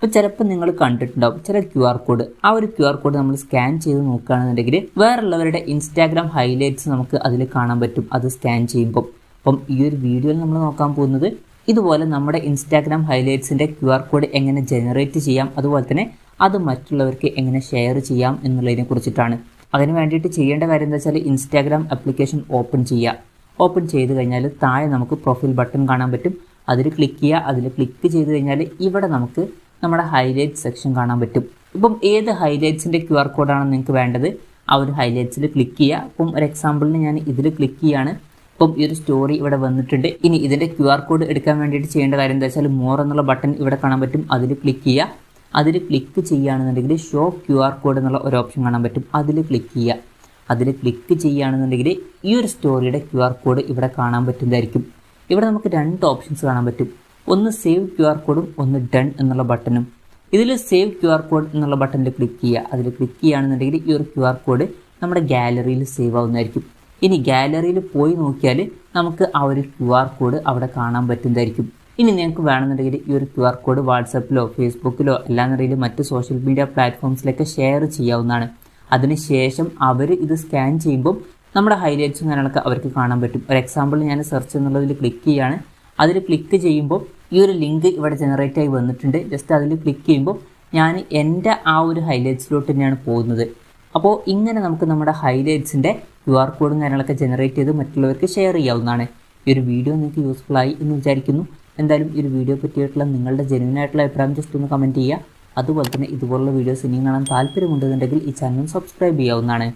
അപ്പോൾ ചിലപ്പോൾ നിങ്ങൾ കണ്ടിട്ടുണ്ടാവും ചില QR കോഡ്, ആ ഒരു QR കോഡ് നമ്മൾ സ്കാൻ ചെയ്ത് നോക്കുകയാണെന്നുണ്ടെങ്കിൽ വേറുള്ളവരുടെ ഇൻസ്റ്റാഗ്രാം ഹൈലൈറ്റ്സ് നമുക്ക് അതിൽ കാണാൻ പറ്റും അത് സ്കാൻ ചെയ്യുമ്പോൾ. അപ്പം ഈ ഒരു വീഡിയോയിൽ നമ്മൾ നോക്കാൻ പോകുന്നത് ഇതുപോലെ നമ്മുടെ ഇൻസ്റ്റാഗ്രാം ഹൈലൈറ്റ്സിൻ്റെ QR കോഡ് എങ്ങനെ ജനറേറ്റ് ചെയ്യാം, അതുപോലെ തന്നെ അത് മറ്റുള്ളവർക്ക് എങ്ങനെ ഷെയർ ചെയ്യാം എന്നുള്ളതിനെ കുറിച്ചിട്ടാണ്. അതിന് വേണ്ടിയിട്ട് ചെയ്യേണ്ട കാര്യം എന്താ വെച്ചാൽ ഇൻസ്റ്റാഗ്രാം ആപ്ലിക്കേഷൻ ഓപ്പൺ ചെയ്യുക. ഓപ്പൺ ചെയ്ത് കഴിഞ്ഞാൽ താഴെ നമുക്ക് പ്രൊഫൈൽ ബട്ടൺ കാണാൻ പറ്റും, അതിൽ ക്ലിക്ക് ചെയ്യുക. അതിൽ ക്ലിക്ക് ചെയ്ത് കഴിഞ്ഞാൽ ഇവിടെ നമുക്ക് നമ്മുടെ ഹൈലൈറ്റ് സെക്ഷൻ കാണാൻ പറ്റും. ഇപ്പം ഏത് ഹൈലൈറ്റ്സിൻ്റെ QR കോഡാണ് നിങ്ങൾക്ക് വേണ്ടത് ആ ഒരു ഹൈലൈറ്റ്സിൽ ക്ലിക്ക് ചെയ്യുക. അപ്പം ഒരു എക്സാമ്പിളിന് ഞാൻ ഇതിൽ ക്ലിക്ക് ചെയ്യുകയാണ്. ഇപ്പം ഈ ഒരു സ്റ്റോറി ഇവിടെ വന്നിട്ടുണ്ട്. ഇനി ഇതിൻ്റെ QR കോഡ് എടുക്കാൻ വേണ്ടിയിട്ട് ചെയ്യേണ്ട കാര്യം എന്താ വെച്ചാൽ മോർ എന്നുള്ള ബട്ടൺ ഇവിടെ കാണാൻ പറ്റും, അതിൽ ക്ലിക്ക് ചെയ്യുക. അതിൽ ക്ലിക്ക് ചെയ്യുകയാണെന്നുണ്ടെങ്കിൽ ഷോ QR കോഡ് എന്നുള്ള ഒരു ഓപ്ഷൻ കാണാൻ പറ്റും, അതിൽ ക്ലിക്ക് ചെയ്യുക. അതിൽ ക്ലിക്ക് ചെയ്യുകയാണെന്നുണ്ടെങ്കിൽ ഈ ഒരു സ്റ്റോറിയുടെ QR കോഡ് ഇവിടെ കാണാൻ പറ്റുന്നതായിരിക്കും. ഇവിടെ നമുക്ക് രണ്ട് ഓപ്ഷൻസ് കാണാൻ പറ്റും, ഒന്ന് സേവ് QR കോഡും ഒന്ന് ഡൺ എന്നുള്ള ബട്ടണും. ഇതിൽ സേവ് QR കോഡ് എന്നുള്ള ബട്ടണിൽ ക്ലിക്ക് ചെയ്യുക. അതിൽ ക്ലിക്ക് ചെയ്യുകയാണെന്നുണ്ടെങ്കിൽ ഈ ഒരു QR കോഡ് നമ്മുടെ ഗാലറിയിൽ സേവ് ആവുന്നതായിരിക്കും. ഇനി ഗാലറിയിൽ പോയി നോക്കിയാൽ നമുക്ക് ആ ഒരു QR കോഡ് അവിടെ കാണാൻ പറ്റുന്നതായിരിക്കും. ഇനി നിങ്ങൾക്ക് വേണമെന്നുണ്ടെങ്കിൽ ഈ ഒരു QR കോഡ് വാട്സപ്പിലോ ഫേസ്ബുക്കിലോ അല്ലാന്നുണ്ടെങ്കിൽ മറ്റ് സോഷ്യൽ മീഡിയ പ്ലാറ്റ്ഫോംസിലൊക്കെ ഷെയർ ചെയ്യാവുന്നതാണ്. അതിനുശേഷം അവർ ഇത് സ്കാൻ ചെയ്യുമ്പോൾ നമ്മുടെ ഹൈലൈറ്റ്സും കാര്യങ്ങളൊക്കെ അവർക്ക് കാണാൻ പറ്റും. ഒരു എക്സാമ്പിൾ ഞാൻ സെർച്ച് എന്നുള്ളതിൽ ക്ലിക്ക് ചെയ്യുകയാണ്. അതിൽ ക്ലിക്ക് ചെയ്യുമ്പോൾ ഈ ഒരു ലിങ്ക് ഇവിടെ ജനറേറ്റ് ആയി വന്നിട്ടുണ്ട്. ജസ്റ്റ് അതിൽ ക്ലിക്ക് ചെയ്യുമ്പോൾ ഞാൻ എൻ്റെ ആ ഒരു ഹൈലൈറ്റ്സിലോട്ട് തന്നെയാണ് പോകുന്നത്. അപ്പോൾ ഇങ്ങനെ നമുക്ക് നമ്മുടെ ഹൈലൈറ്റ്സിൻ്റെ QR കോഡും കാര്യങ്ങളൊക്കെ ജനറേറ്റ് ചെയ്ത് മറ്റുള്ളവർക്ക് ഷെയർ ചെയ്യാവുന്നതാണ്. ഈ ഒരു വീഡിയോ നിങ്ങൾക്ക് യൂസ്ഫുൾ ആയി എന്ന് വിചാരിക്കുന്നു. എന്തായാലും ഈ ഒരു വീഡിയോ പറ്റിയിട്ടുള്ള നിങ്ങളുടെ ജെന്യുവൻ ആയിട്ടുള്ള അഭിപ്രായം ജസ്റ്റ് ഒന്ന് കമൻറ്റ് ചെയ്യുക. അതുപോലെ തന്നെ ഇതുപോലുള്ള വീഡിയോസ് ഇനിയും കാണാൻ താല്പര്യമുണ്ടെന്നുണ്ടെങ്കിൽ ഈ ചാനൽ സബ്സ്ക്രൈബ് ചെയ്യാവുന്നതാണ്.